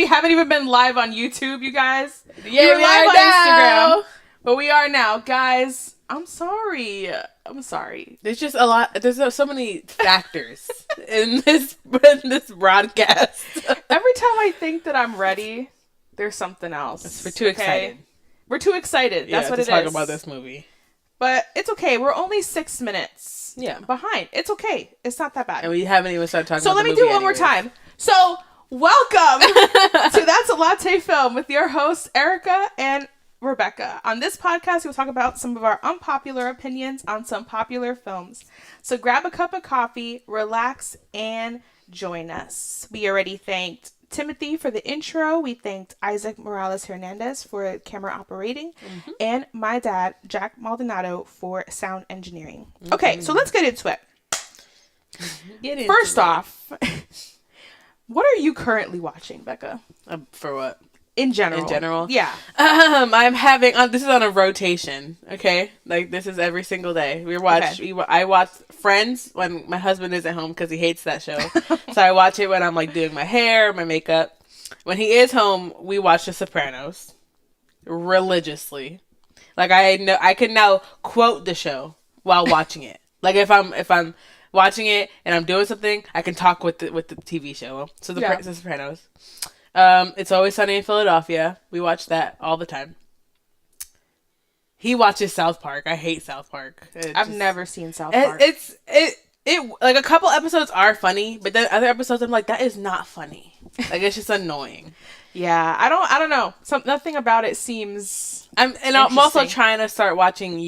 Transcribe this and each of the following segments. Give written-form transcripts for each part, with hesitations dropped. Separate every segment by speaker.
Speaker 1: we haven't even been live on YouTube, you guys.
Speaker 2: Yeah,
Speaker 1: we were live on
Speaker 2: now.
Speaker 1: Instagram, but we are now, guys. I'm sorry.
Speaker 2: There's just a lot. There's so many factors in this broadcast.
Speaker 1: Every time I think that I'm ready, there's something else.
Speaker 2: We're too excited.
Speaker 1: We're too excited. That's what it is.
Speaker 2: To talk about this movie.
Speaker 1: But it's okay. We're only 6 minutes behind. It's okay. It's not that bad.
Speaker 2: And we haven't even started talking about the movie.
Speaker 1: So let me do one more time. So welcome to That's a Latté Film with your hosts, Erika and Rebekah. On this podcast, we'll talk about some of our unpopular opinions on some popular films. So grab a cup of coffee, relax, and join us. We already thanked Timothy for the intro. We thanked Isaac Morales-Hernandez for camera operating, and my dad, Jack Maldonado, for sound engineering. Okay, so let's get into it. First off, what are you currently watching, Becca?
Speaker 2: For what?
Speaker 1: In general.
Speaker 2: In general?
Speaker 1: Yeah.
Speaker 2: I'm having, this is on a rotation, okay? Like, this is every single day. I watch Friends when my husband isn't home because he hates that show. So I watch it when I'm, like, doing my hair, my makeup. When he is home, we watch The Sopranos. Religiously. Like, I can now quote the show while watching it. Like, if I'm watching it and I'm doing something, I can talk with the TV show. So The Sopranos. It's Always Sunny in Philadelphia. We watch that all the time. He watches South Park. I hate South Park.
Speaker 1: I've never seen South Park.
Speaker 2: It like a couple episodes are funny, but then other episodes I'm like, that is not funny. Like, it's just annoying.
Speaker 1: Yeah, I don't know. Nothing about it seems.
Speaker 2: I'm also trying to start watching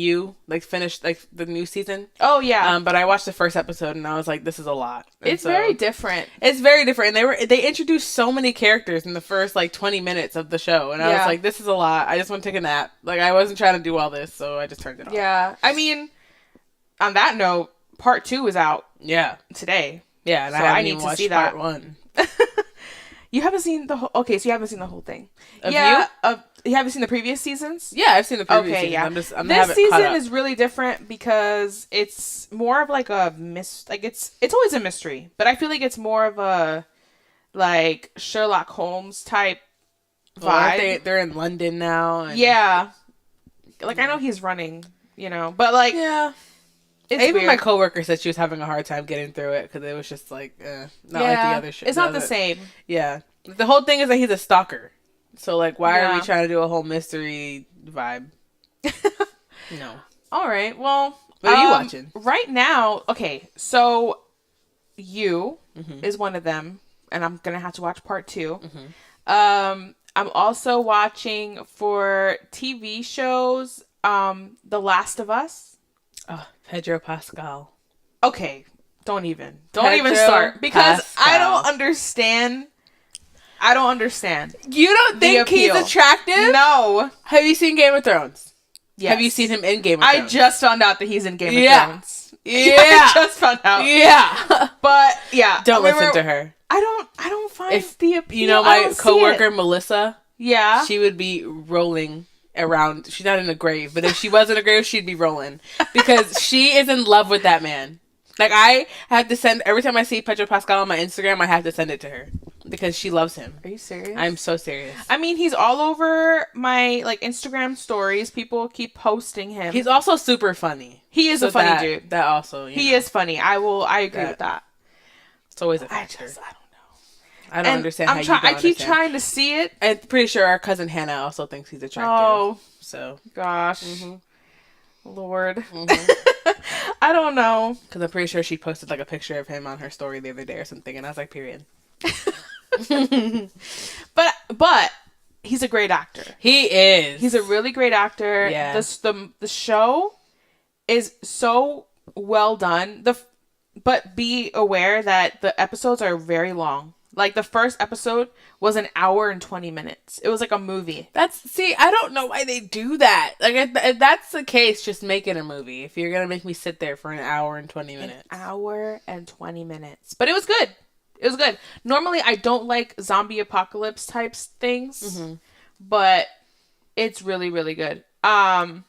Speaker 2: finish like the new season.
Speaker 1: Oh yeah.
Speaker 2: But I watched the first episode and I was like, this is a lot.
Speaker 1: It's very different.
Speaker 2: It's very different. And they introduced so many characters in the first like 20 minutes of the show, and I was like, this is a lot. I just want to take a nap. Like, I wasn't trying to do all this, so I just turned it off.
Speaker 1: Yeah. I mean, on that note, part 2 is out.
Speaker 2: Yeah.
Speaker 1: Today.
Speaker 2: Yeah, and
Speaker 1: so
Speaker 2: I
Speaker 1: need
Speaker 2: even
Speaker 1: to
Speaker 2: watched
Speaker 1: see that.
Speaker 2: part 1.
Speaker 1: You haven't seen the whole... Okay, so you haven't seen the whole thing.
Speaker 2: You?
Speaker 1: You haven't seen the previous seasons?
Speaker 2: Yeah, I've seen the previous season.
Speaker 1: Yeah.
Speaker 2: This
Speaker 1: season is really different because it's more of like a... It's always a mystery, but I feel like it's more of a like Sherlock Holmes type vibe.
Speaker 2: They're in London now.
Speaker 1: Yeah. Like, I know he's running, but like...
Speaker 2: Yeah.
Speaker 1: Even
Speaker 2: weird. My coworker said she was having a hard time getting through it because it was just like not like the other shit.
Speaker 1: It's not the same.
Speaker 2: Yeah, the whole thing is that he's a stalker. So like, why are we trying to do a whole mystery vibe? No.
Speaker 1: All right. Well,
Speaker 2: what are you watching
Speaker 1: right now? Okay, so You is one of them, and I'm gonna have to watch part 2. I'm also watching for TV shows. The Last of Us.
Speaker 2: Oh, Pedro Pascal.
Speaker 1: Okay, don't even start because I don't understand.
Speaker 2: You don't think he's attractive?
Speaker 1: No.
Speaker 2: Have you seen Game of Thrones?
Speaker 1: Yes.
Speaker 2: Have you seen him in Game of Thrones?
Speaker 1: I just found out that he's in Game of Thrones.
Speaker 2: Yeah.
Speaker 1: I just found out.
Speaker 2: Yeah.
Speaker 1: But yeah,
Speaker 2: don't listen to her.
Speaker 1: I don't find the appeal.
Speaker 2: You know my coworker Melissa?
Speaker 1: Yeah.
Speaker 2: She would be rolling around. She's not in a grave, but if she was in a grave, she'd be rolling because she is in love with that man. Like, I have to send, every time I see Pedro Pascal on my Instagram, I have to send it to her because she loves him.
Speaker 1: Are you serious?
Speaker 2: I'm so serious.
Speaker 1: I mean, he's all over my like Instagram stories. People keep posting him.
Speaker 2: He's also super funny.
Speaker 1: He is a funny dude.
Speaker 2: That also,
Speaker 1: he is funny. I agree with that.
Speaker 2: It's always a factor. I don't
Speaker 1: and
Speaker 2: understand how you don't
Speaker 1: I keep trying to see it.
Speaker 2: I'm pretty sure our cousin Hannah also thinks he's attractive.
Speaker 1: Oh.
Speaker 2: So.
Speaker 1: Gosh. Lord. I don't know.
Speaker 2: Because I'm pretty sure she posted like a picture of him on her story the other day or something. And I was like, period.
Speaker 1: But he's a great actor.
Speaker 2: He is.
Speaker 1: He's a really great actor.
Speaker 2: Yeah.
Speaker 1: The show is so well done. But be aware that the episodes are very long. Like, the first episode was an hour and 20 minutes. It was like a movie.
Speaker 2: I don't know why they do that. Like, if that's the case, just make it a movie. If you're going to make me sit there for an hour and 20 minutes.
Speaker 1: An hour and 20 minutes. But it was good. It was good. Normally, I don't like zombie apocalypse types things. But it's really, really good. What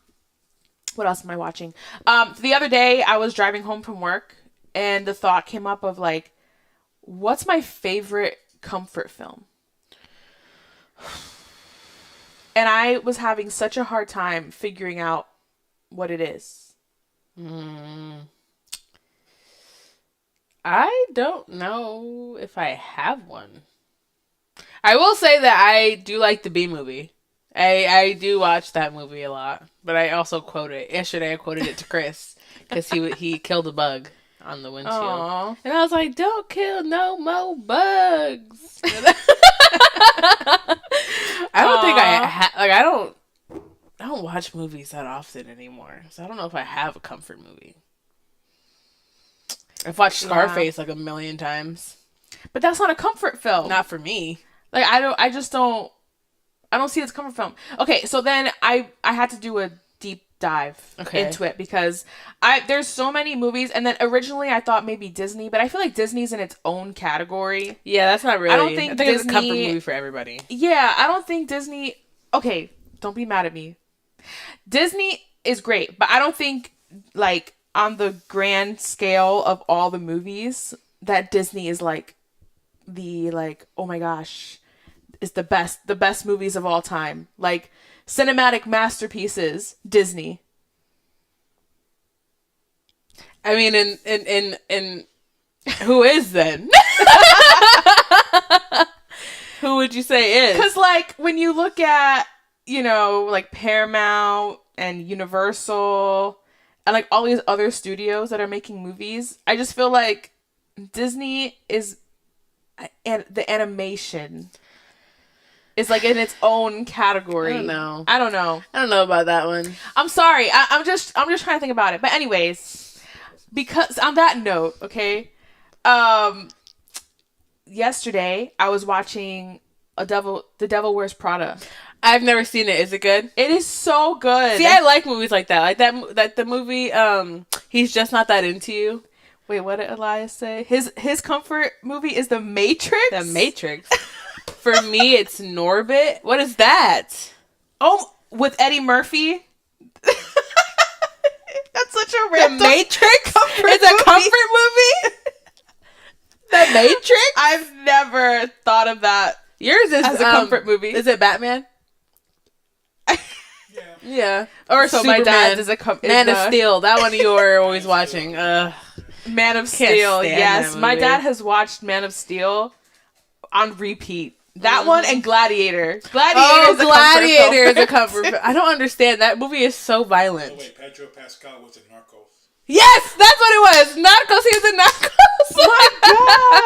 Speaker 1: else am I watching? The other day, I was driving home from work, and the thought came up of, like, what's my favorite comfort film? And I was having such a hard time figuring out what it is.
Speaker 2: I don't know if I have one. I will say that I do like the B movie. I do watch that movie a lot, but I also quote it. Yesterday I quoted it to Chris because he killed a bug on the windshield.
Speaker 1: Aww.
Speaker 2: And I was like, don't kill no more bugs. I don't think I don't watch movies that often anymore. So I don't know if I have a comfort movie. I've watched Scarface like a million times.
Speaker 1: But that's not a comfort film.
Speaker 2: Not for me.
Speaker 1: Like I don't see it as a comfort film. Okay, so then I had to do a deep dive into it because there's so many movies, and then originally I thought maybe Disney, but I feel like Disney's in its own category.
Speaker 2: Yeah, that's not really.
Speaker 1: I don't think
Speaker 2: it's a comfort movie for everybody.
Speaker 1: Yeah, I don't think Disney. Okay, don't be mad at me. Disney is great, but I don't think like on the grand scale of all the movies that Disney is like oh my gosh, is the best movies of all time. Like cinematic masterpieces, Disney.
Speaker 2: I mean, in who is then? Who would you say is?
Speaker 1: Because like when you look at, like Paramount and Universal and like all these other studios that are making movies, I just feel like Disney is, and the animation is like in its own category.
Speaker 2: I don't know.
Speaker 1: I don't know
Speaker 2: about that one.
Speaker 1: I'm sorry. I'm just trying to think about it. But anyways, because on that note, okay, yesterday I was watching The Devil Wears Prada.
Speaker 2: I've never seen it. Is it good?
Speaker 1: It is so good.
Speaker 2: See, I like movies like that. Like the movie, He's Just Not That Into You.
Speaker 1: Wait, what did Elias say? His comfort movie is The Matrix?
Speaker 2: The Matrix. For me, it's Norbit. What is that?
Speaker 1: Oh, with Eddie Murphy? That's such a random...
Speaker 2: The Matrix? It's a comfort movie? The Matrix?
Speaker 1: I've never thought of that.
Speaker 2: Yours is
Speaker 1: as a comfort movie.
Speaker 2: Is it Batman? Yeah.
Speaker 1: Or so
Speaker 2: Superman.
Speaker 1: My dad is a
Speaker 2: Man of Steel. That one you're always watching.
Speaker 1: Man of Steel. Yes, my dad has watched Man of Steel on repeat. That one and Gladiator.
Speaker 2: Gladiator is a comfort film. I don't understand. That movie is so violent.
Speaker 3: Oh wait, Pedro Pascal was in Narcos.
Speaker 2: Yes, that's what it was. Narcos. He was in Narcos.
Speaker 1: Oh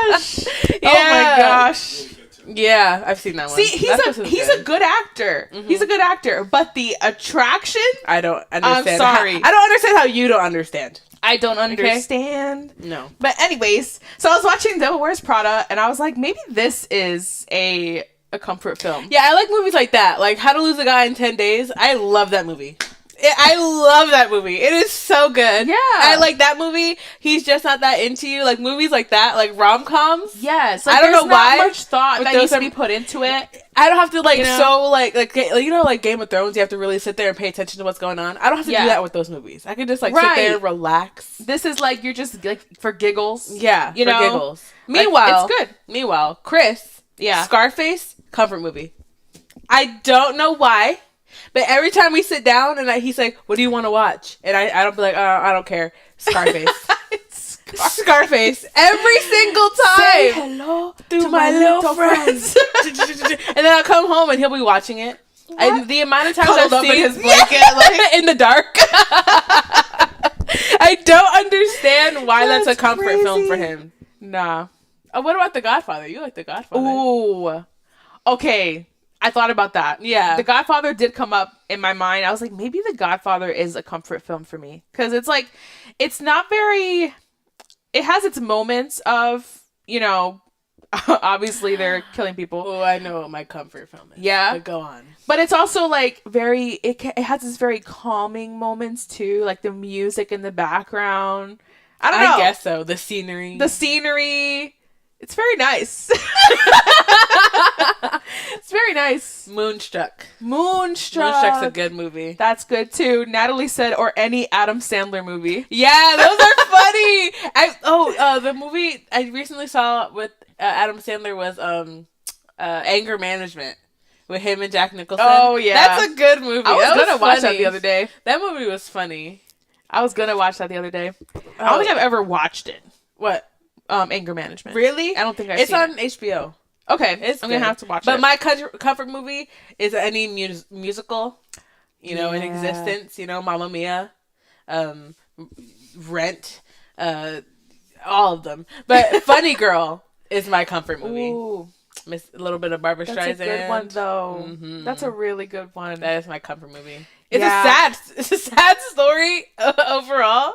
Speaker 1: my gosh.
Speaker 2: Yeah.
Speaker 1: Oh my gosh.
Speaker 3: Really good too.
Speaker 2: Yeah, I've seen that one.
Speaker 1: See, he's a good actor. Mm-hmm. He's a good actor, but the attraction,
Speaker 2: I don't understand.
Speaker 1: I'm sorry.
Speaker 2: I don't understand how you don't understand.
Speaker 1: I don't understand.
Speaker 2: Okay? No.
Speaker 1: But anyways, so I was watching Devil Wears Prada, and I was like, maybe this is a comfort film.
Speaker 2: Yeah, I like movies like that. Like How to Lose a Guy in 10 Days. I love that movie. I love that movie. It is so good.
Speaker 1: Yeah.
Speaker 2: I like that movie. He's Just Not That Into You. Like movies like that, like rom-coms.
Speaker 1: Yes.
Speaker 2: Like, I don't know why.
Speaker 1: Not much thought that needs to be put into it.
Speaker 2: I don't have to like Game of Thrones, you have to really sit there and pay attention to what's going on. I don't have to do that with those movies. I can just sit there and relax.
Speaker 1: This is like, you're just like for giggles.
Speaker 2: Yeah, for giggles.
Speaker 1: Meanwhile, it's good.
Speaker 2: Meanwhile, Chris, Scarface, comfort movie. I don't know why. But every time we sit down and he's like, what do you want to watch? And I don't be like, I don't care. Scarface. Scarface. Every single time.
Speaker 1: Say hello to my little friends.
Speaker 2: And then I'll come home and he'll be watching it. And the amount of times
Speaker 1: Cuddled
Speaker 2: I've
Speaker 1: up
Speaker 2: seen
Speaker 1: in his blanket, like
Speaker 2: in the dark. I don't understand why that's a comfort film for him.
Speaker 1: Nah.
Speaker 2: Oh, what about The Godfather? You like The Godfather.
Speaker 1: Ooh. Okay. I thought about that.
Speaker 2: Yeah.
Speaker 1: The Godfather did come up in my mind. I was like, maybe The Godfather is a comfort film for me. Because it's like, it's not very... It has its moments of, obviously they're killing people.
Speaker 2: Oh, I know what my comfort film is.
Speaker 1: Yeah.
Speaker 2: But go on.
Speaker 1: But it's also like it has this very calming moments too. Like the music in the background. I don't know.
Speaker 2: I guess so. The scenery.
Speaker 1: It's very nice. It's very nice.
Speaker 2: Moonstruck.
Speaker 1: Moonstruck's
Speaker 2: a good movie.
Speaker 1: That's good too. Natalie said, or any Adam Sandler movie.
Speaker 2: Yeah, those are funny. The movie I recently saw with Adam Sandler was Anger Management, with him and Jack Nicholson.
Speaker 1: Oh, yeah.
Speaker 2: That's a good movie.
Speaker 1: I was going to watch that
Speaker 2: funny.
Speaker 1: the other day.
Speaker 2: That movie was funny.
Speaker 1: I was going to watch that the other day. I don't think I've ever watched it.
Speaker 2: What?
Speaker 1: Anger Management.
Speaker 2: Really?
Speaker 1: I don't think I've
Speaker 2: It's
Speaker 1: seen
Speaker 2: on
Speaker 1: it.
Speaker 2: HBO.
Speaker 1: Okay.
Speaker 2: It's
Speaker 1: I'm going to have to watch it.
Speaker 2: But my comfort movie is any musical, in existence. Mamma Mia, Rent, all of them. But Funny Girl is my comfort movie.
Speaker 1: Ooh.
Speaker 2: A little bit of Barbra Streisand.
Speaker 1: That's a good one, though.
Speaker 2: Mm-hmm.
Speaker 1: That's a really good one.
Speaker 2: That is my comfort movie. It's a sad story overall,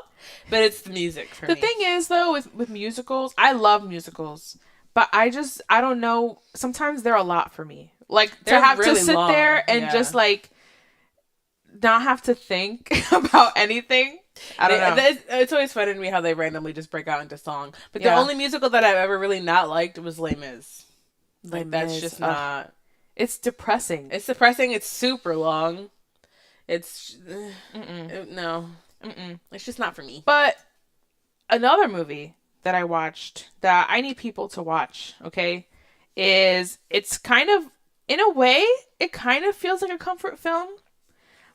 Speaker 2: but it's the music for me.
Speaker 1: The thing is, though, with musicals, I love musicals, but I don't know. Sometimes they're a lot for me. Like,
Speaker 2: They're
Speaker 1: to have
Speaker 2: really
Speaker 1: to sit
Speaker 2: long,
Speaker 1: there and just, like, not have to think about anything. I don't know.
Speaker 2: It's always fun to me how they randomly just break out into song. But the only musical that I've ever really not liked was Les Mis. Like, that's just not...
Speaker 1: It's depressing.
Speaker 2: It's depressing. It's super long. It's... no. It's just not for me.
Speaker 1: But another movie that I watched that I need people to watch, okay, is it's kind of, in a way, it kind of feels like a comfort film,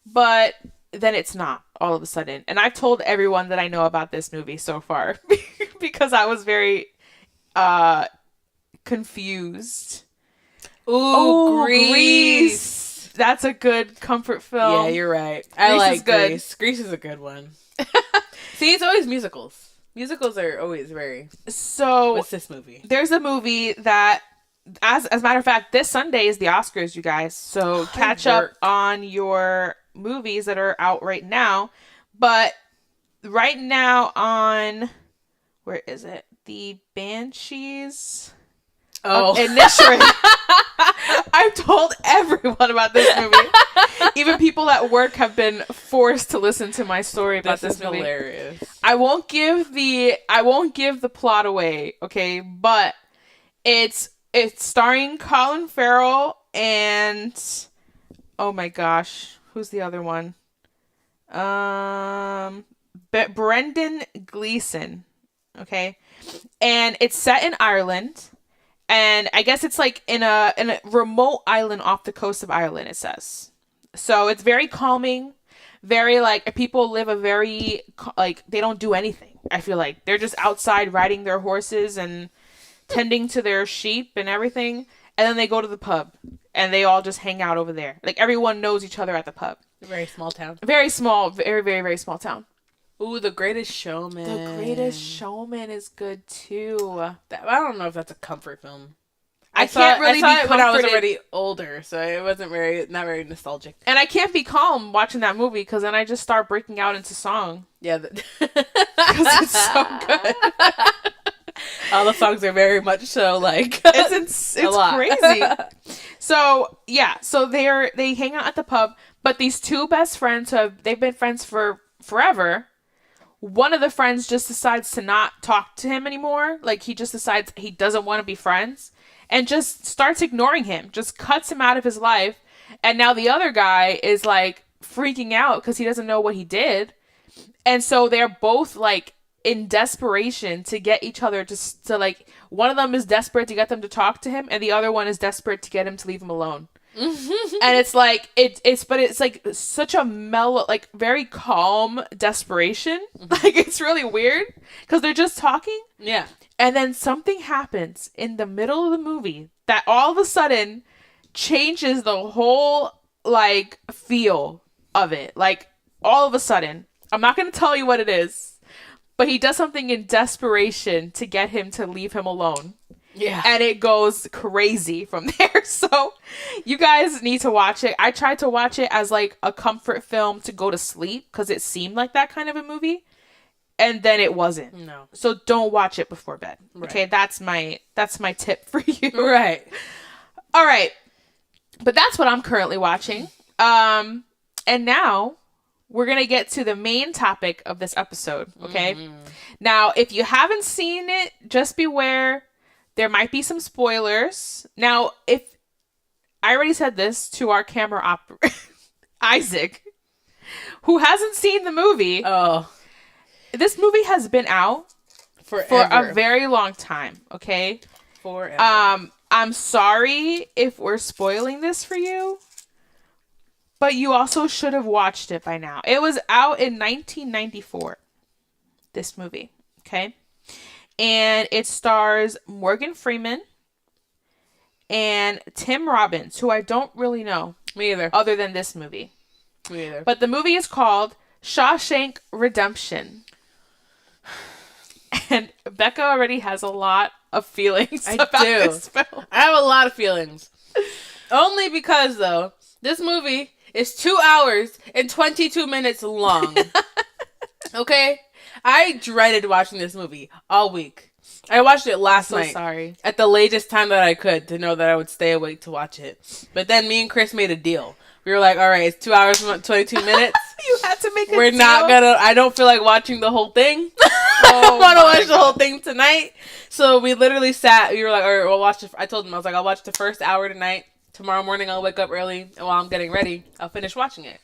Speaker 1: but then it's not all of a sudden. And I've told everyone that I know about this movie so far because I was very confused.
Speaker 2: Ooh, Grease.
Speaker 1: That's a good comfort film.
Speaker 2: Yeah, you're right.
Speaker 1: I like
Speaker 2: Grease. Grease is a good one. See, it's always musicals. Musicals are always very...
Speaker 1: So...
Speaker 2: What's this movie?
Speaker 1: There's a movie that, as a matter of fact, this Sunday is the Oscars, you guys. So catch up on your movies that are out right now. But right now on... Where is it? The Banshees...
Speaker 2: Oh.
Speaker 1: Initiative. I've told everyone about this movie. Even people at work have been forced to listen to my story about this movie.
Speaker 2: Hilarious.
Speaker 1: I won't give the plot away, okay? But it's starring Colin Farrell and oh my gosh, who's the other one? Brendan Gleeson, okay? And it's set in Ireland. And I guess it's like in a remote island off the coast of Ireland, it says. So it's very calming, very like people live a very like they don't do anything. I feel like they're just outside riding their horses and tending to their sheep and everything. And then they go to the pub and they all just hang out over there. Like everyone knows each other at the pub.
Speaker 2: Very small town.
Speaker 1: Very small, very, very, very small town.
Speaker 2: Ooh, The Greatest Showman.
Speaker 1: The Greatest Showman is good too.
Speaker 2: I don't know if that's a comfort film.
Speaker 1: I can't really be
Speaker 2: comforted when I was
Speaker 1: comforted.
Speaker 2: already older, so it wasn't not very nostalgic.
Speaker 1: And I can't be calm watching that movie because then I just start breaking out into song.
Speaker 2: Yeah,
Speaker 1: because it's so good.
Speaker 2: All the songs are very much so like
Speaker 1: it's crazy. So yeah, so they hang out at the pub, but these two best friends they've been friends for forever. One of the friends just decides to not talk to him anymore. Like, he just decides he doesn't want to be friends and just starts ignoring him, just cuts him out of his life. And now the other guy is, like, freaking out because he doesn't know what he did. And so they're both, like, in desperation to get each other to like, one of them is desperate to get them to talk to him, and the other one is desperate to get him to leave him alone. And it's like it's like such a mellow, like very calm desperation. Like it's really weird because they're just talking.
Speaker 2: Yeah.
Speaker 1: And then something happens in the middle of the movie that all of a sudden changes the whole like feel of it. Like all of a sudden, I'm not going to tell you what it is, but he does something in desperation to get him to leave him alone.
Speaker 2: Yeah.
Speaker 1: And it goes crazy from there. So you guys need to watch it. I tried to watch it as like a comfort film to go to sleep because it seemed like that kind of a movie. And then it wasn't. No. So don't watch it before bed. Right. Okay, that's my tip for you.
Speaker 2: Right.
Speaker 1: All right. But that's what I'm currently watching. And now we're going to get to the main topic of this episode, okay? Mm-hmm. Now, if you haven't seen it, just beware. There might be some spoilers. Now, if I already said this to our camera operator, Isaac, who hasn't seen the movie.
Speaker 2: Oh.
Speaker 1: This movie has been out
Speaker 2: forever.
Speaker 1: For a very long time, okay?
Speaker 2: Forever.
Speaker 1: I'm sorry if we're spoiling this for you, but you also should have watched it by now. It was out in 1994, this movie, okay? And it stars Morgan Freeman and Tim Robbins, who I don't really know.
Speaker 2: Me either.
Speaker 1: Other than this movie.
Speaker 2: Me either.
Speaker 1: But the movie is called Shawshank Redemption. And Becca already has a lot of feelings about this film.
Speaker 2: I have a lot of feelings. Only because, though, this movie is 2 hours and 22 minutes long. Okay? I dreaded watching this movie all week. I watched it last night.
Speaker 1: Sorry.
Speaker 2: At the latest time that I could to know that I would stay awake to watch it. But then me and Chris made a deal. We were like, all right, it's 2 hours and 22 minutes.
Speaker 1: You had to make a
Speaker 2: We're
Speaker 1: deal?
Speaker 2: not gonna, I don't feel like watching the whole thing. I want to watch the whole thing tonight. So we literally sat, we were like, all right, we'll watch I told him, I was like, I'll watch the first hour tonight. Tomorrow morning I'll wake up early. And while I'm getting ready, I'll finish watching it.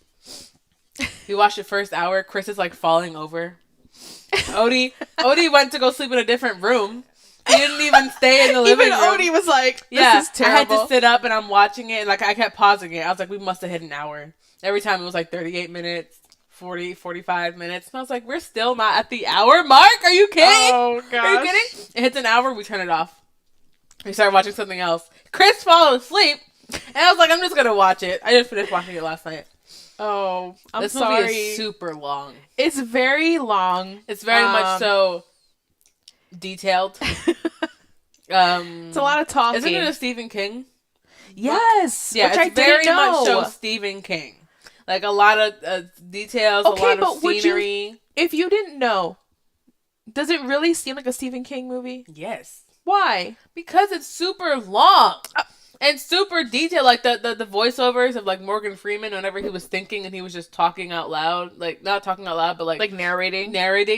Speaker 2: We watched the first hour. Chris is like falling over. Odie went to go sleep in a different room. He didn't even stay in the living room.
Speaker 1: Even Odie was like, this is terrible.
Speaker 2: I had to sit up and I'm watching it and like I kept pausing it. I was like, we must have hit an hour. Every time it was like 38 minutes, 40, 45 minutes. And I was like, we're still not at the hour mark? Are you kidding?
Speaker 1: Oh, gosh.
Speaker 2: Are you kidding? It hits an hour, we turn it off. We start watching something else. Chris falls asleep. And I was like, I'm just going to watch it. I just finished watching it last night.
Speaker 1: Oh, I'm
Speaker 2: this
Speaker 1: sorry.
Speaker 2: Movie is super long.
Speaker 1: It's very long.
Speaker 2: It's very much so detailed.
Speaker 1: It's a lot of talking.
Speaker 2: Isn't it a Stephen King?
Speaker 1: Yes.
Speaker 2: Yeah,
Speaker 1: which
Speaker 2: it's
Speaker 1: I very
Speaker 2: very much
Speaker 1: know.
Speaker 2: so Stephen King. Like a lot of details,
Speaker 1: okay,
Speaker 2: a lot of scenery.
Speaker 1: If you didn't know, does it really seem like a Stephen King movie?
Speaker 2: Yes.
Speaker 1: Why?
Speaker 2: Because it's super long. And super detailed, like the voiceovers of like Morgan Freeman whenever he was thinking and he was just talking out loud, like not talking out loud, but like
Speaker 1: narrating.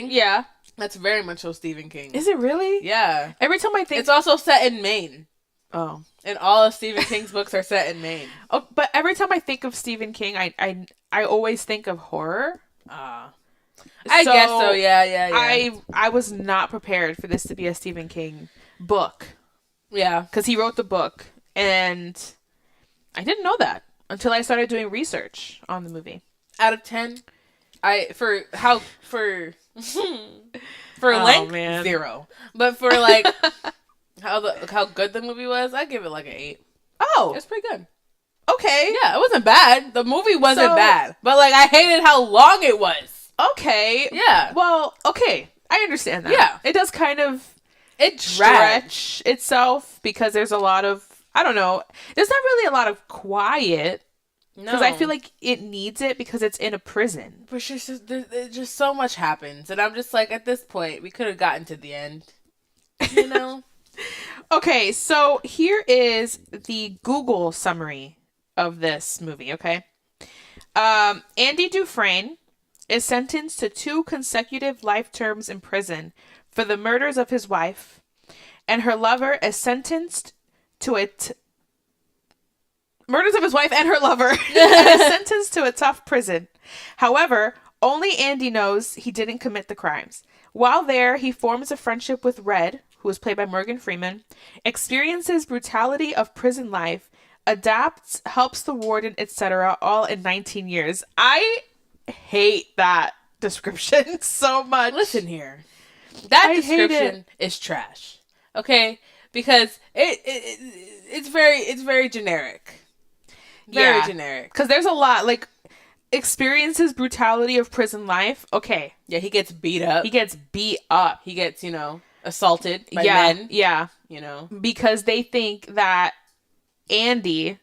Speaker 2: Yeah, that's very much so Stephen King.
Speaker 1: Is it really?
Speaker 2: Yeah.
Speaker 1: Every time I think
Speaker 2: it's also set in Maine.
Speaker 1: Oh,
Speaker 2: and all of Stephen King's books are set in Maine.
Speaker 1: Oh, but every time I think of Stephen King, I always think of horror.
Speaker 2: I guess so. Yeah.
Speaker 1: I was not prepared for this to be a Stephen King book.
Speaker 2: Yeah,
Speaker 1: because he wrote the book. And I didn't know that until I started doing research on the movie.
Speaker 2: Out of 10, for length,
Speaker 1: man.
Speaker 2: 0. But for like how good the movie was, I give it like an 8.
Speaker 1: Oh,
Speaker 2: it's pretty good.
Speaker 1: Okay,
Speaker 2: yeah, it wasn't bad. The movie wasn't bad, but like I hated how long it was.
Speaker 1: Okay,
Speaker 2: yeah.
Speaker 1: Well, okay, I understand that.
Speaker 2: Yeah,
Speaker 1: it does kind of
Speaker 2: stretch
Speaker 1: itself because there's a lot of. I don't know. There's not really a lot of quiet. Because I feel like it needs it because it's in a prison.
Speaker 2: But just so much happens. And I'm just like, at this point, we could have gotten to the end. You know?
Speaker 1: Okay, so here is the Google summary of this movie, okay? Andy Dufresne is sentenced to 2 consecutive life terms in prison for the murders of his wife. And her lover is sentenced to murders of his wife and her lover and is sentenced to a tough prison. However, only Andy knows he didn't commit the crimes. While there, he forms a friendship with Red, who is played by Morgan Freeman, experiences brutality of prison life, adapts, helps the warden, etc., all in 19 years. I hate that description so much.
Speaker 2: Listen here. That description is trash. Okay? Because it's very generic. Very generic.
Speaker 1: Because there's a lot, like, experiences brutality of prison life. Okay.
Speaker 2: Yeah, he gets beat up.
Speaker 1: He gets,
Speaker 2: assaulted by men.
Speaker 1: Yeah.
Speaker 2: You know?
Speaker 1: Because they think that Andy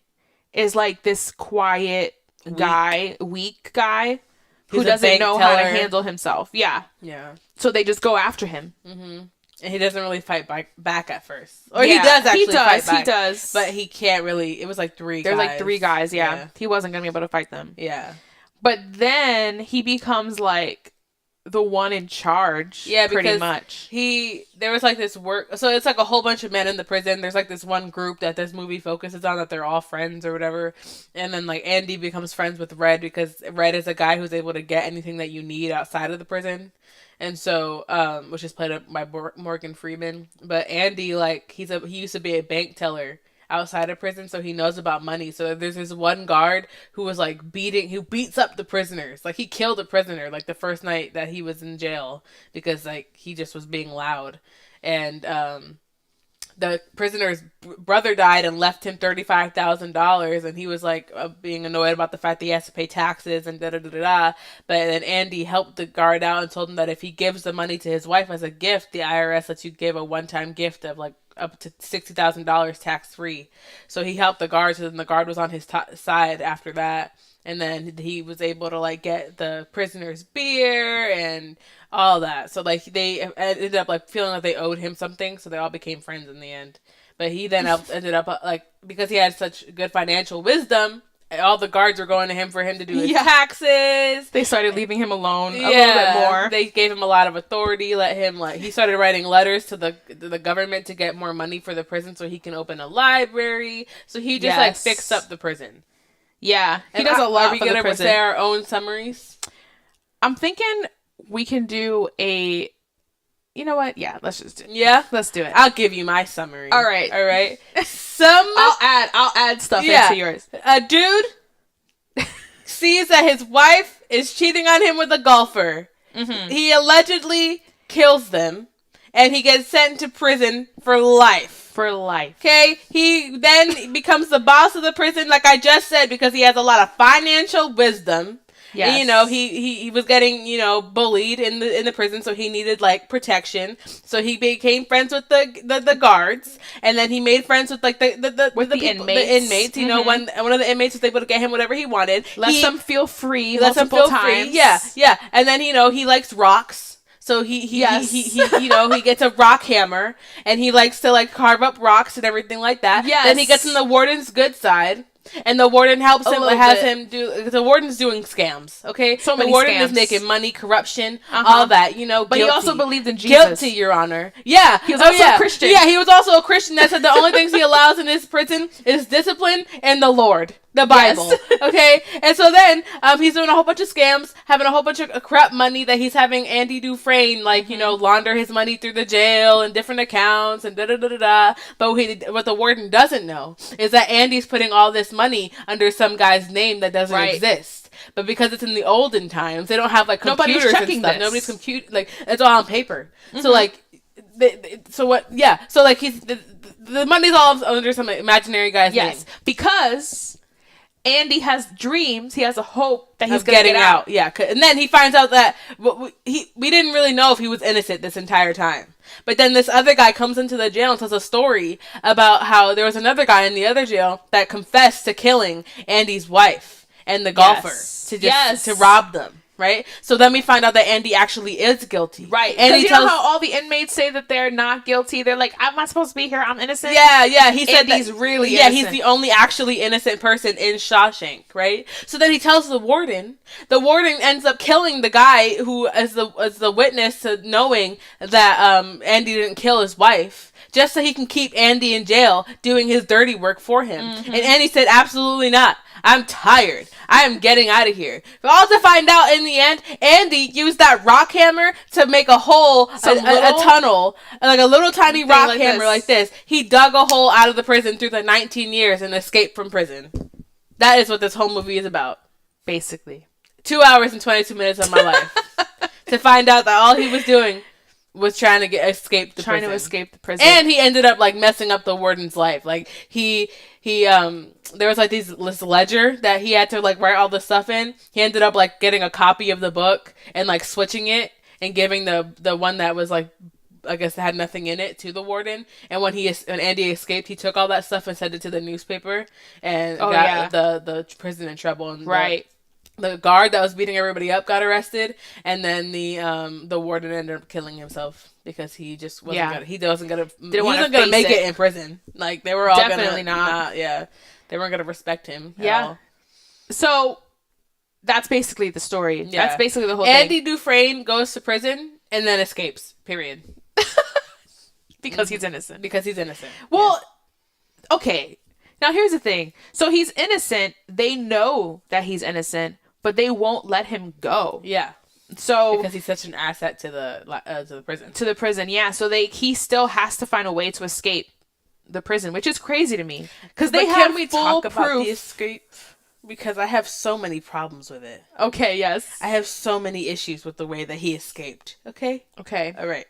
Speaker 1: is, like, this quiet guy, weak guy, who doesn't know how to handle himself. Yeah.
Speaker 2: Yeah.
Speaker 1: So they just go after him.
Speaker 2: Mm-hmm. And he doesn't really fight back at first. Or he does actually fight back.
Speaker 1: He does.
Speaker 2: But he can't really. It was like 3 guys.
Speaker 1: There's like 3 guys, yeah. He wasn't going to be able to fight them.
Speaker 2: Yeah.
Speaker 1: But then he becomes like the one in charge. Yeah, pretty much.
Speaker 2: There was like this work. So it's like a whole bunch of men in the prison. There's like this one group that this movie focuses on that they're all friends or whatever. And then like Andy becomes friends with Red because Red is a guy who's able to get anything that you need outside of the prison. And so, which is played up by Morgan Freeman. But Andy, like, he used to be a bank teller outside of prison, so he knows about money. So there's this one guard who was like who beats up the prisoners. Like he killed a prisoner like the first night that he was in jail because like he just was being loud. And the prisoner's brother died and left him $35,000, and he was like being annoyed about the fact that he has to pay taxes and da da da da. But then Andy helped the guard out and told him that if he gives the money to his wife as a gift, the IRS lets you give a one-time gift of like up to $60,000 tax-free. So he helped the guard, so then the guard was on his side after that. And then he was able to like get the prisoners beer and all that. So like they ended up like feeling like they owed him something. So they all became friends in the end. But he then ended up like, because he had such good financial wisdom, all the guards were going to him for him to do his taxes.
Speaker 1: They started leaving him alone a little bit more.
Speaker 2: They gave him a lot of authority. Let him he started writing letters to the government to get more money for the prison so he can open a library. So he just like fixed up the prison.
Speaker 1: Yeah, he does a lot.
Speaker 2: Are we going to say our own summaries?
Speaker 1: I'm thinking we can do a... You know what? Yeah, let's just do it.
Speaker 2: Yeah?
Speaker 1: Let's do it.
Speaker 2: I'll give you my summary.
Speaker 1: All right.
Speaker 2: I'll
Speaker 1: add stuff into yours.
Speaker 2: A dude sees that his wife is cheating on him with a golfer. Mm-hmm. He allegedly kills them, and he gets sent to prison for life. Okay, he then becomes the boss of the prison, like I just said, because he has a lot of financial wisdom. Yes. And, you know, he was getting, you know, bullied in the prison, so he needed like protection. So he became friends with the guards, and then he made friends with like the inmates. You know, one of the inmates was able to get him whatever he wanted.
Speaker 1: Let them feel free multiple times.
Speaker 2: Yeah. And then, you know, he likes rocks. So he you know, he gets a rock hammer, and he likes to like carve up rocks and everything like that. Yes. Then he gets on the warden's good side, and the warden helps him, him do. The warden's doing scams. Okay,
Speaker 1: so many
Speaker 2: the warden
Speaker 1: scams.
Speaker 2: is making money, corruption, all that. You know,
Speaker 1: but
Speaker 2: guilty.
Speaker 1: He also believed in Jesus.
Speaker 2: Guilty, Your Honor. Yeah,
Speaker 1: he was also a Christian.
Speaker 2: Yeah, he was also a Christian that said the only things he allows in his prison is discipline and the Lord. The Bible. Yes. Okay? And so then, he's doing a whole bunch of scams, having a whole bunch of corrupt money that he's having Andy Dufresne, like, you know, launder his money through the jail and different accounts and da-da-da-da-da. But what the warden doesn't know is that Andy's putting all this money under some guy's name that doesn't exist. But because it's in the olden times, they don't have, like, computers and stuff. Nobody's like, it's all on paper. Mm-hmm. So, like, so, like, the money's all under some imaginary guy's name.
Speaker 1: Because... Andy has dreams. He has a hope that he's
Speaker 2: going to get out. Yeah. And then he finds out that we didn't really know if he was innocent this entire time. But then this other guy comes into the jail and tells a story about how there was another guy in the other jail that confessed to killing Andy's wife and the golfer to rob them. Right? So then we find out that Andy actually is guilty.
Speaker 1: Right. And you know how all the inmates say that they're not guilty? They're like, I'm not supposed to be here. I'm innocent.
Speaker 2: Yeah. He said
Speaker 1: Andy's really innocent.
Speaker 2: Yeah, he's the only actually innocent person in Shawshank, right? So then he tells the warden. The warden ends up killing the guy who is the witness to knowing that Andy didn't kill his wife. Just so he can keep Andy in jail doing his dirty work for him. Mm-hmm. And Andy said, absolutely not. I'm tired. I am getting out of here. But all to find out in the end, Andy used that rock hammer to make a hole, a tunnel, like a little tiny rock hammer like this. He dug a hole out of the prison through the 19 years and escaped from prison. That is what this whole movie is about.
Speaker 1: Basically.
Speaker 2: 2 hours and 22 minutes of my life. To find out that all he was doing was trying to escape the prison. And he ended up like messing up the warden's life. Like he there was like this ledger that he had to like write all the stuff in. He ended up like getting a copy of the book and like switching it and giving the one that was like, I guess, had nothing in it to the warden. And when Andy escaped, he took all that stuff and sent it to the newspaper and got the prison in trouble. And the guard that was beating everybody up got arrested, and then the warden ended up killing himself because he just wasn't gonna make it in prison. Like they were all
Speaker 1: definitely not.
Speaker 2: They weren't gonna respect him.
Speaker 1: Yeah.
Speaker 2: At all.
Speaker 1: So that's basically the story. Yeah. That's basically the whole thing.
Speaker 2: Andy Dufresne goes to prison and then escapes. Period.
Speaker 1: Because he's innocent.
Speaker 2: Well,
Speaker 1: okay. Now here's the thing. So he's innocent. They know that he's innocent, but they won't let him go.
Speaker 2: Yeah.
Speaker 1: So
Speaker 2: because he's such an asset to the prison.
Speaker 1: To the prison, yeah. So he still has to find a way to escape. the prison, which is crazy to me because
Speaker 2: But
Speaker 1: they
Speaker 2: can
Speaker 1: have
Speaker 2: we
Speaker 1: full
Speaker 2: talk about
Speaker 1: proof.
Speaker 2: the escape? Because I have so many problems with it.
Speaker 1: Okay, yes.
Speaker 2: I have so many issues with the way that he escaped. Okay?
Speaker 1: Okay.
Speaker 2: All right.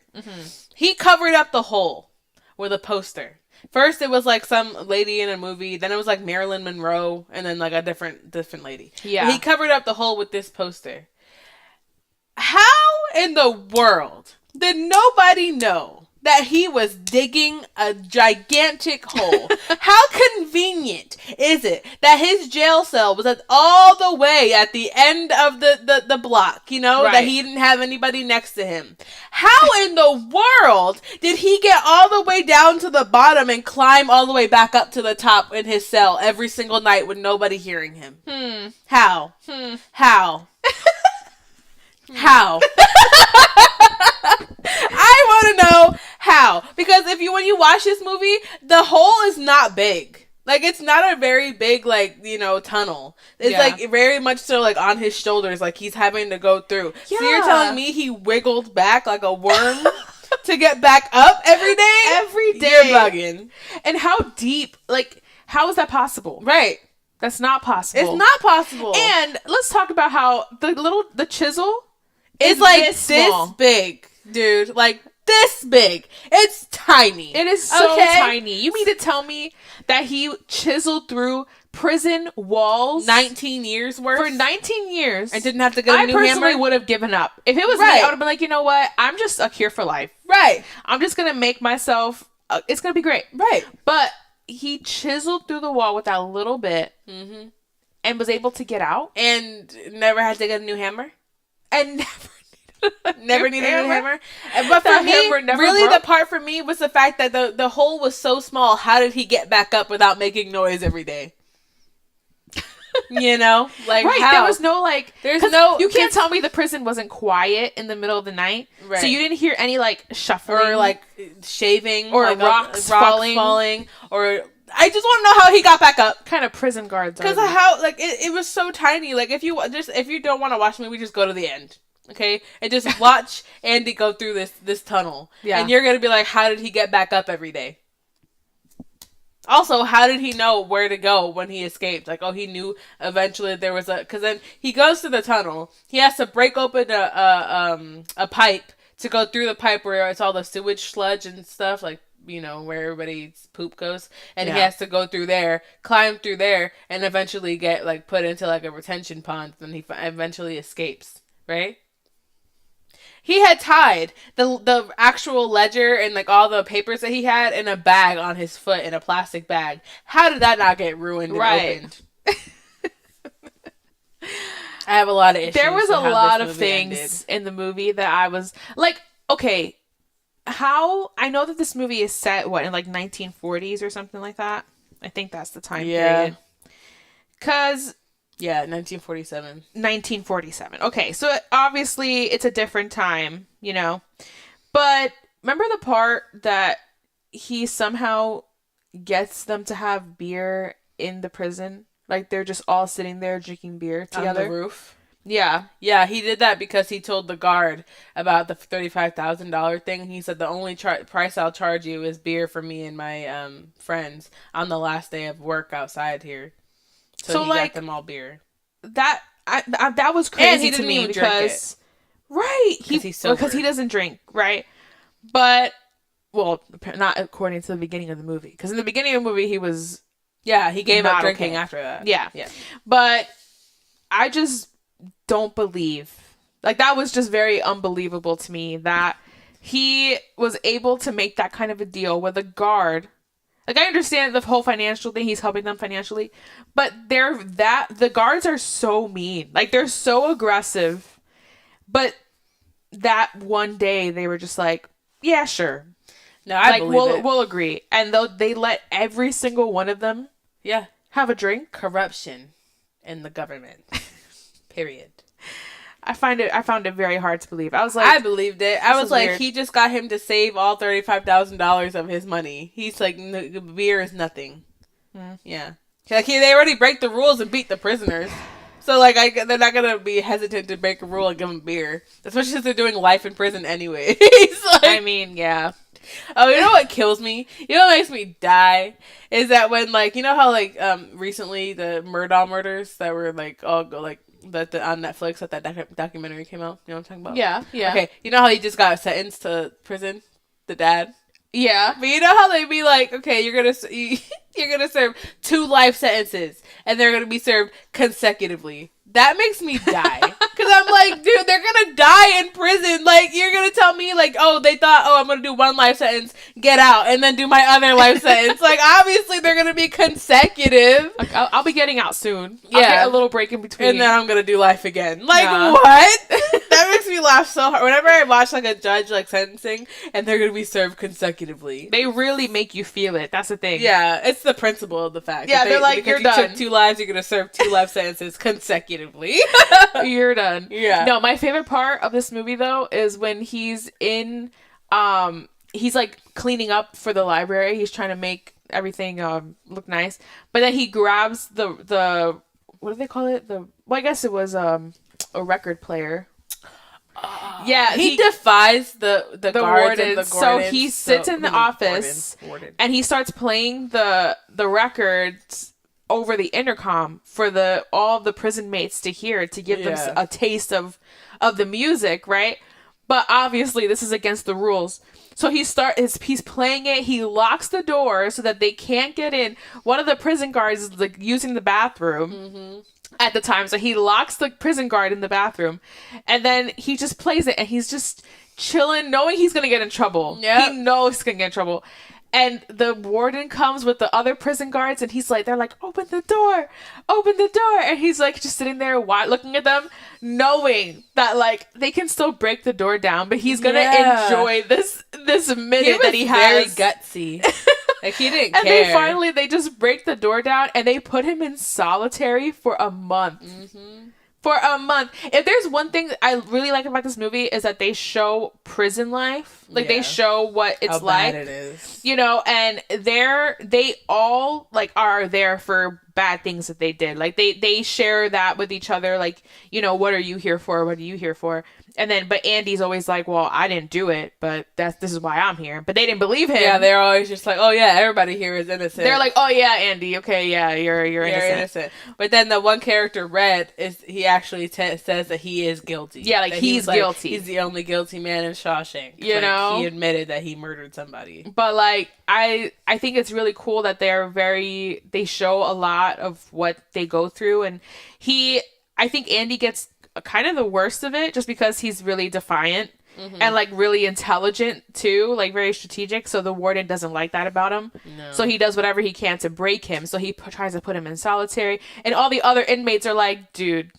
Speaker 2: He covered up the hole with a poster. First, it was like some lady in a movie. Then it was like Marilyn Monroe, and then like a different lady.
Speaker 1: Yeah.
Speaker 2: But he covered up the hole with this poster. How in the world did nobody know that he was digging a gigantic hole? How convenient is it that his jail cell was all the way at the end of the block, you know, that he didn't have anybody next to him? How in the world did he get all the way down to the bottom and climb all the way back up to the top in his cell every single night with nobody hearing him? How? How? How? I want to know how, because when you watch this movie, the hole is not big. Like, it's not a very big, like, you know, tunnel. It's like very much so like on his shoulders, like he's having to go through. Yeah. So you're telling me he wiggled back like a worm to get back up every day?
Speaker 1: Every day.
Speaker 2: You're bugging.
Speaker 1: And how deep? Like, how is that possible?
Speaker 2: Right.
Speaker 1: That's not possible.
Speaker 2: It's not possible.
Speaker 1: And let's talk about how the chisel
Speaker 2: is like this big, dude. Like this big. It's tiny.
Speaker 1: It is so tiny. You mean to tell me that he chiseled through prison walls
Speaker 2: 19 years worth?
Speaker 1: For 19 years.
Speaker 2: And didn't have to get a new hammer? I personally
Speaker 1: would have given up. If it was me, I would have been like, you know what? I'm just stuck here for life.
Speaker 2: Right.
Speaker 1: I'm just going to make myself... it's going to be great.
Speaker 2: Right.
Speaker 1: But he chiseled through the wall with that little bit and was able to get out.
Speaker 2: And never had to get a new hammer?
Speaker 1: And
Speaker 2: never needed a new hammer. But for me, really the part for me was the fact that the hole was so small. How did he get back up without making noise every day? You know? Like,
Speaker 1: right.
Speaker 2: How?
Speaker 1: There was no, like... You can't tell me the prison wasn't quiet in the middle of the night. Right. So you didn't hear any, like, shuffling.
Speaker 2: Or, like, shaving.
Speaker 1: Or
Speaker 2: like
Speaker 1: rocks falling.
Speaker 2: Or... I just want to know how he got back up.
Speaker 1: Kind of prison guards.
Speaker 2: Because of how, like, it was so tiny. Like, if you don't want to watch the movie, just go to the end. Okay? And just watch Andy go through this tunnel. Yeah. And you're going to be like, how did he get back up every day? Also, how did he know where to go when he escaped? Like, he knew eventually there was because then he goes to the tunnel. He has to break open a pipe to go through the pipe where it's all the sewage sludge and stuff, like, you know, where everybody's poop goes. And he has to go through there, climb through there, and eventually get, like, put into, like, a retention pond. And he eventually escapes, right? He had tied the actual ledger and, like, all the papers that he had in a bag on his foot, in a plastic bag. How did that not get ruined and opened? I have a lot of issues.
Speaker 1: There was a lot of things in the movie that I was like, okay, how... I know that this movie is set, in, like, 1940s or something like that? I think that's the time period. Because...
Speaker 2: Yeah, 1947.
Speaker 1: 1947. Okay, so obviously it's a different time, you know. But remember the part that he somehow gets them to have beer in the prison? Like, they're just all sitting there drinking beer together.
Speaker 2: On the roof?
Speaker 1: Yeah.
Speaker 2: Yeah, he did that because he told the guard about the $35,000 thing. He said, the only price I'll charge you is beer for me and my friends on the last day of work outside here. So he got them all beer. That was crazy to me because, right? Because he doesn't drink, right? But, well, not according to the beginning of the movie. Because in the beginning of the movie, he was, he gave up drinking after that.
Speaker 1: Yeah. But I just don't believe, like, that was just very unbelievable to me that he was able to make that kind of a deal with a guard. Like, I understand the whole financial thing. He's helping them financially. But the guards are so mean. Like, they're so aggressive. But that one day, they were just like, yeah, sure.
Speaker 2: No, I believe it.
Speaker 1: We'll agree. And they let every single one of them have a drink.
Speaker 2: Corruption in the government. Period.
Speaker 1: I found it very hard to believe. I was like,
Speaker 2: I believed it. I was like, weird. He just got him to save all $35,000 of his money. He's like, beer is nothing. Yeah. Like, they already break the rules and beat the prisoners. So, like, they're not going to be hesitant to break a rule and give them beer. Especially since they're doing life in prison anyway.
Speaker 1: Like, I mean, yeah.
Speaker 2: Oh, you know what kills me? You know what makes me die? Is that when, like, you know how, like, recently the Murdaugh murders that were, like, all go, like, that on Netflix, that documentary came out? You know what I'm talking about?
Speaker 1: Yeah.
Speaker 2: Okay, you know how he just got sentenced to prison? The dad?
Speaker 1: Yeah.
Speaker 2: But you know how they be like, okay, you're gonna serve 2 life sentences, and they're gonna be served consecutively. That makes me die. Because I'm like, dude, they're gonna die in prison. Like, you're gonna tell me, like, oh, they thought, oh, I'm gonna do 1 life sentence, get out, and then do my other life sentence. Like, obviously, they're gonna be consecutive.
Speaker 1: Like, I'll be getting out soon.
Speaker 2: Yeah.
Speaker 1: I'll get a little break in between.
Speaker 2: And then I'm gonna do life again. Like, what? That makes me laugh so hard. Whenever I watch, like, a judge, like, sentencing, and they're gonna be served consecutively.
Speaker 1: They really make you feel it. That's the thing.
Speaker 2: Yeah, it's the principle of the fact.
Speaker 1: Yeah, they're like, you're done.
Speaker 2: You took 2 lives, you're gonna serve 2 life sentences consecutively.
Speaker 1: You're done.
Speaker 2: Yeah.
Speaker 1: No, my favorite part of this movie though is when he's in he's like cleaning up for the library. He's trying to make everything look nice. But then he grabs the what do they call it? I guess it was a record player. Yeah,
Speaker 2: he defies the guards and the
Speaker 1: so
Speaker 2: Gordons.
Speaker 1: he sits in the office and he starts playing the records over the intercom for all the prison mates to hear, to give them a taste of the music, right? But obviously this is against the rules. So he's playing it. He locks the door so that they can't get in. One of the prison guards is like using the bathroom at the time, so he locks the prison guard in the bathroom, and then he just plays it, and he's just chilling, knowing he's gonna get in trouble.
Speaker 2: Yep.
Speaker 1: He knows he's gonna get in trouble. And the warden comes with the other prison guards, and they're like, open the door. And he's like just sitting there looking at them, knowing that like they can still break the door down, but he's going to enjoy this minute that he has.
Speaker 2: Very gutsy. Like, he didn't
Speaker 1: and
Speaker 2: care.
Speaker 1: And they just break the door down, and they put him in solitary for a month. Mm-hmm. For a month. If there's one thing that I really like about this movie is that they show prison life. Like, they show what it's like.
Speaker 2: How bad it is.
Speaker 1: You know, and they all, like, are there for bad things that they did. Like, they share that with each other. Like, you know, what are you here for? What are you here for? And then, but Andy's always like, well, I didn't do it, but this is why I'm here. But they didn't believe him.
Speaker 2: Yeah, they're always just like, oh yeah, everybody here is innocent.
Speaker 1: They're like, oh yeah, Andy, okay, yeah, you're innocent.
Speaker 2: But then the one character, Red, he actually says that he is guilty.
Speaker 1: Yeah, like, he's guilty.
Speaker 2: He's the only guilty man in Shawshank.
Speaker 1: You know?
Speaker 2: He admitted that he murdered somebody.
Speaker 1: But like, I think it's really cool that they show a lot of what they go through, and I think Andy gets kind of the worst of it just because he's really defiant and like really intelligent too, like very strategic. So the warden doesn't like that about him. No. So he does whatever he can to break him. So he tries to put him in solitary, and all the other inmates are like, dude,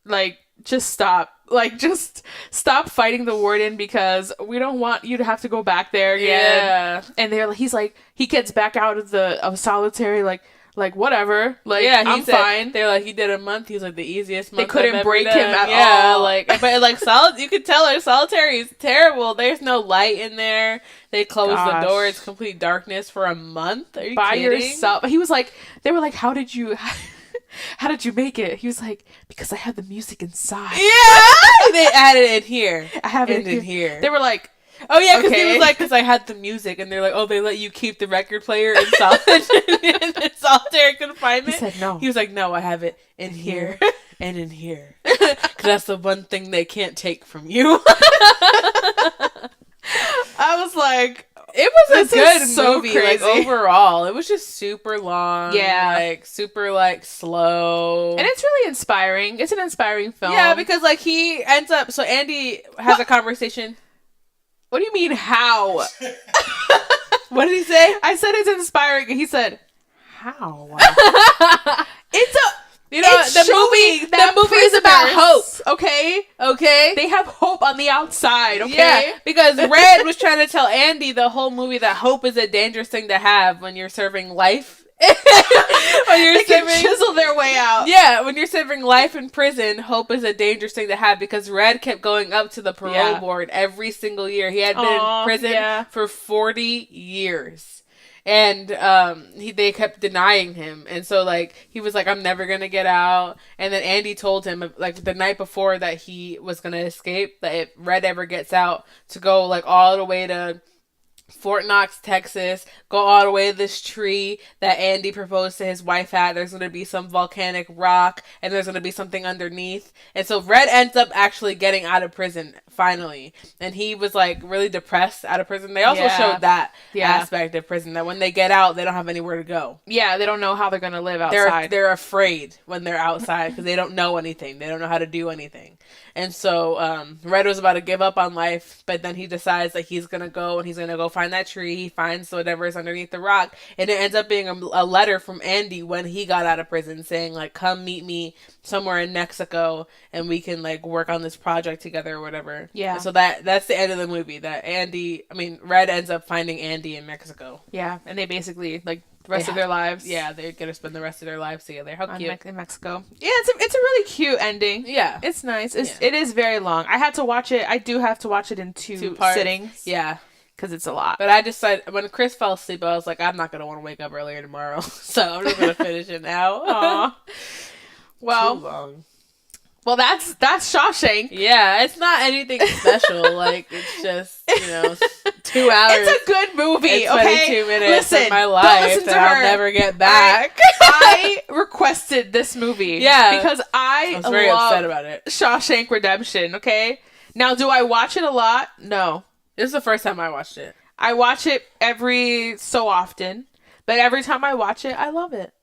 Speaker 1: like, just stop. Like, just stop fighting the warden because we don't want you to have to go back there again. Yeah. And he's like, he gets back out of solitary, like whatever, like, yeah, I'm fine.
Speaker 2: They're like, he did a month. He was like, the easiest month.
Speaker 1: They couldn't break him at all.
Speaker 2: Yeah, like, but like you could tell her solitary is terrible. There's no light in there. They closed the door. It's complete darkness for a month. Are you
Speaker 1: by
Speaker 2: kidding?
Speaker 1: yourself? He was like, they were like, how did you make it? He was like, because I had the music inside.
Speaker 2: Yeah, they added it in here.
Speaker 1: I have it
Speaker 2: in here.
Speaker 1: They were like,
Speaker 2: oh yeah, because he was like, because I had the music, and they're like, oh, they let you keep the record player in solitary confinement.
Speaker 1: He said no.
Speaker 2: He was like, no, I have it in here and in here, because that's the one thing they can't take from you.
Speaker 1: I was like,
Speaker 2: it was a good movie. Crazy. Like, overall, it was just super long.
Speaker 1: Yeah,
Speaker 2: like super like slow,
Speaker 1: and it's really inspiring. It's an inspiring film.
Speaker 2: Yeah, because like he ends up. So Andy has a conversation.
Speaker 1: What do you mean, how?
Speaker 2: What did he say?
Speaker 1: I said it's inspiring, and he said, how? It's the movie is about hope. Okay. They have hope on the outside. Okay.
Speaker 2: Yeah, because Red was trying to tell Andy the whole movie that hope is a dangerous thing to have when you're serving life.
Speaker 1: They can chisel their way out.
Speaker 2: Yeah, when you're serving life in prison, hope is a dangerous thing to have, because Red kept going up to the parole board every single year. He had been in prison for 40 years. And they kept denying him. And so, like, he was like, I'm never going to get out. And then Andy told him, like, the night before that he was going to escape, that if Red ever gets out, to go, like, all the way to Fort Knox, Texas, go all the way to this tree that Andy proposed to his wife at. There's going to be some volcanic rock, and there's going to be something underneath. And so Red ends up actually getting out of prison, finally. And he was, like, really depressed out of prison. They also showed that aspect of prison, that when they get out, they don't have anywhere to go.
Speaker 1: Yeah, they don't know how they're going to live outside.
Speaker 2: They're afraid when they're outside because they don't know anything. They don't know how to do anything. And so Red was about to give up on life, but then he decides that he's going to go and he's going to go find that tree. He finds whatever is underneath the rock, and it ends up being a letter from Andy when he got out of prison saying, like, come meet me somewhere in Mexico and we can, like, work on this project together or whatever. Yeah. And so that's the end of the movie, that Red ends up finding Andy in Mexico.
Speaker 1: Yeah, and they basically, like, the rest of their lives.
Speaker 2: Yeah, they're going to spend the rest of their lives together. How cute.
Speaker 1: In Mexico. Yeah, it's a really cute ending. Yeah. It's nice. It is very long. I had to watch it. I do have to watch it in two sittings. Yeah. Because it's a lot.
Speaker 2: But I decided, when Chris fell asleep, I was like, I'm not going to want to wake up earlier tomorrow. So I'm just going to finish it now.
Speaker 1: Aww. Well, too long. Well, that's Shawshank.
Speaker 2: Yeah, it's not anything special. Like, it's just, 2 hours.
Speaker 1: It's a good movie,
Speaker 2: it's 22 minutes of my life
Speaker 1: don't listen to
Speaker 2: that
Speaker 1: her.
Speaker 2: I'll never get back.
Speaker 1: I requested this movie. Yeah. Because I
Speaker 2: was very upset about it.
Speaker 1: Shawshank Redemption, okay? Now, do I watch it a lot? No.
Speaker 2: This is the first time I watched it.
Speaker 1: I watch it every so often, but every time I watch it, I love it.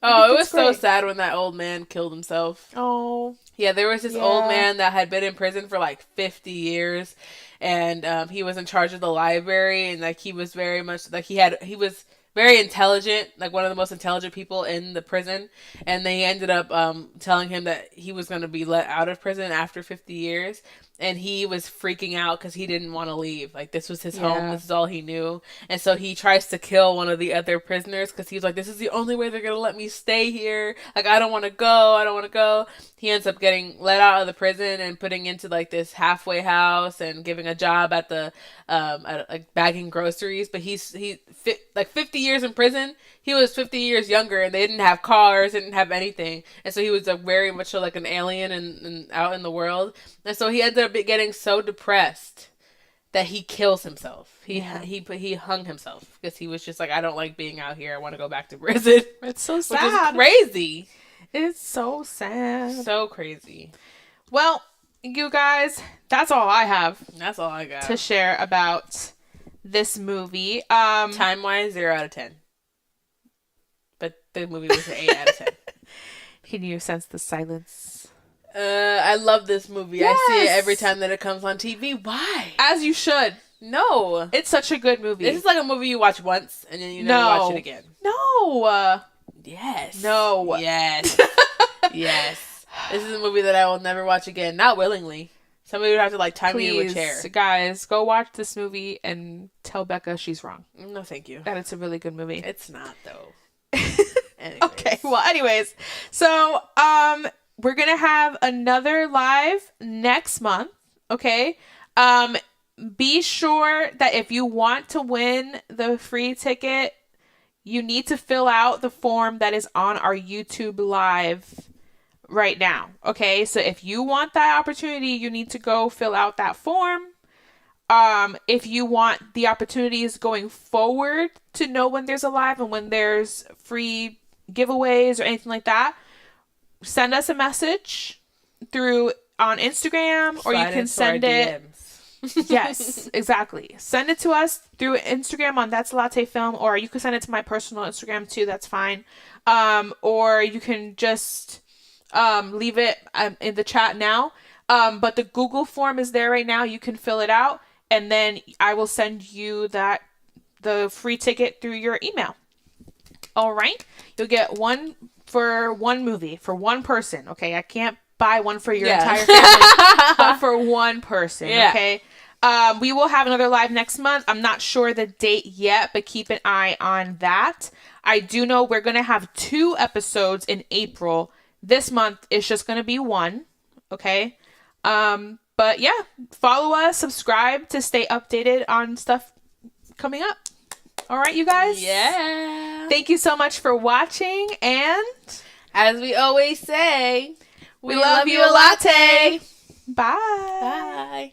Speaker 2: Oh, it was so sad when that old man killed himself.
Speaker 1: Oh.
Speaker 2: Yeah, there was this old man that had been in prison for like 50 years, and he was in charge of the library, and like he was very much like he was very intelligent, like one of the most intelligent people in the prison, and they ended up telling him that he was going to be let out of prison after 50 years. And he was freaking out because he didn't want to leave. Like, this was his home. This is all he knew. And so he tries to kill one of the other prisoners because he's like, this is the only way they're going to let me stay here. Like, I don't want to go. I don't want to go. He ends up getting let out of the prison and putting into, like, this halfway house and giving a job at the, like, bagging groceries. But like, 50 years in prison, he was 50 years younger, and they didn't have cars, didn't have anything. And so he was very much so like an alien and out in the world. And so he ended up getting so depressed that he kills himself. He hung himself because he was just like, I don't like being out here. I want to go back to prison.
Speaker 1: It's so sad.
Speaker 2: Which is crazy.
Speaker 1: It's so sad.
Speaker 2: So crazy.
Speaker 1: Well, you guys, that's all I have.
Speaker 2: That's all I got
Speaker 1: to share about this movie.
Speaker 2: Time-wise, 0 out of 10. But the movie was an 8 out of 10.
Speaker 1: Can you sense the silence?
Speaker 2: I love this movie. Yes. I see it every time that it comes on TV. Why?
Speaker 1: As you should.
Speaker 2: No.
Speaker 1: It's such a good movie.
Speaker 2: This is like a movie you watch once and then you never watch it again.
Speaker 1: No.
Speaker 2: Yes.
Speaker 1: No.
Speaker 2: Yes. Yes. This is a movie that I will never watch again. Not willingly. Somebody would have to like tie me to a chair.
Speaker 1: Guys, go watch this movie and tell Becca she's wrong.
Speaker 2: No, thank you.
Speaker 1: That it's a really good movie.
Speaker 2: It's not, though.
Speaker 1: Okay. Well, anyways. So, we're going to have another live next month, okay? Be sure that if you want to win the free ticket, you need to fill out the form that is on our YouTube live right now, okay? So if you want that opportunity, you need to go fill out that form. If you want the opportunities going forward to know when there's a live and when there's free giveaways or anything like that, send us a message on Instagram, or you can send it. Yes, exactly. Send it to us through Instagram on That's a Latte Film, or you can send it to my personal Instagram too. That's fine. Or you can just leave it in the chat now. But the Google form is there right now. You can fill it out, and then I will send you the free ticket through your email. All right, you'll get one for one movie, for one person, okay? I can't buy one for your entire family, but for one person, okay? We will have another live next month. I'm not sure the date yet, but keep an eye on that. I do know we're going to have 2 episodes in April. This month is just going to be 1, okay? But yeah, follow us, subscribe to stay updated on stuff coming up. All right, you guys?
Speaker 2: Yeah.
Speaker 1: Thank you so much for watching, and
Speaker 2: as we always say,
Speaker 1: we love you a latte.
Speaker 2: Bye. Bye.